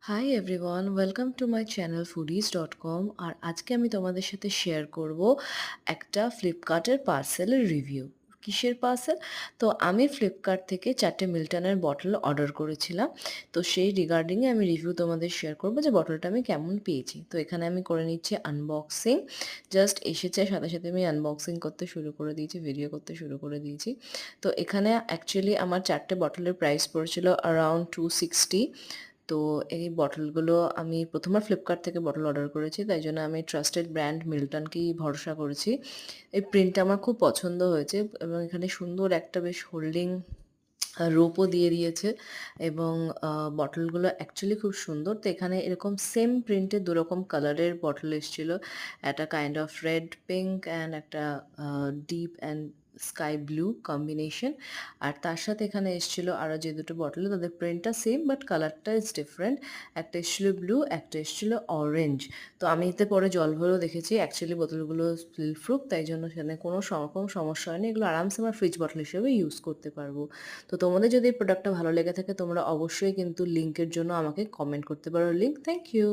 Hi everyone, welcome to my channel foodies.com। আর আজকে আমি তোমাদের সাথে শেয়ার করব একটা ফ্লিপকার্টের পার্সেলের রিভিউ। কিসের পার্সেল? তো আমি ফ্লিপকার্ট থেকে 4টে মিল্টনের বটল অর্ডার করেছিলাম। তো সেই রিগার্ডিংয়ে আমি রিভিউ তোমাদের শেয়ার করব যে বটলটা আমি কেমন পেয়েছি। তো এখানে আমি করে নিচ্ছি আনবক্সিং। জাস্ট এসেছে, সাথে সাথে আমি আনবক্সিং করতে শুরু করে দিয়েছি, ভিডিও করতে শুরু করে দিয়েছি। তো এখানে অ্যাকচুয়ালি আমার 4টে বটলের প্রাইস পড়েছিল অ্যারাউন্ড 260। তো এই বটলগুলো আমি প্রথমবার ফ্লিপকার্ট থেকে বটল অর্ডার করেছি, তাই জন্য আমি ট্রাস্টেড ব্র্যান্ড মিল্টনকেই ভরসা করেছি। এই প্রিন্টটা আমার খুব পছন্দ হয়েছে এবং এখানে সুন্দর একটা বেশ হোল্ডিং রোপও দিয়ে দিয়েছে এবং বটলগুলো অ্যাকচুয়ালি খুব সুন্দর। তো এখানে এরকম সেম প্রিন্টের দুরকম কালারের বটল এসেছিলো, একটা kind of red pink and একটা deep and sky blue combination. আর তার সাথে এখানে এসেছিলো আরও যে দুটো বটল, তাদের প্রিন্টটা সেম বাট কালারটা ইজ ডিফারেন্ট। একটা এসেছিলো ব্লু, একটা এসেছিলো অরেঞ্জ। তো আমি এতে পরে জল ভরেও দেখেছি, অ্যাকচুয়ালি বোতলগুলো স্টিল প্রুফ, তাই জন্য সেখানে কোনো রকম সমস্যা হয়নি। এগুলো আরামসে আমরা ফ্রিজ বটল হিসেবে ইউজ করতে পারবো। তো তোমাদের যদি এই প্রোডাক্টটা ভালো লেগে থাকে তোমরা অবশ্যই কিন্তু লিঙ্কের জন্য আমাকে কমেন্ট করতে পারো। Link, thank you.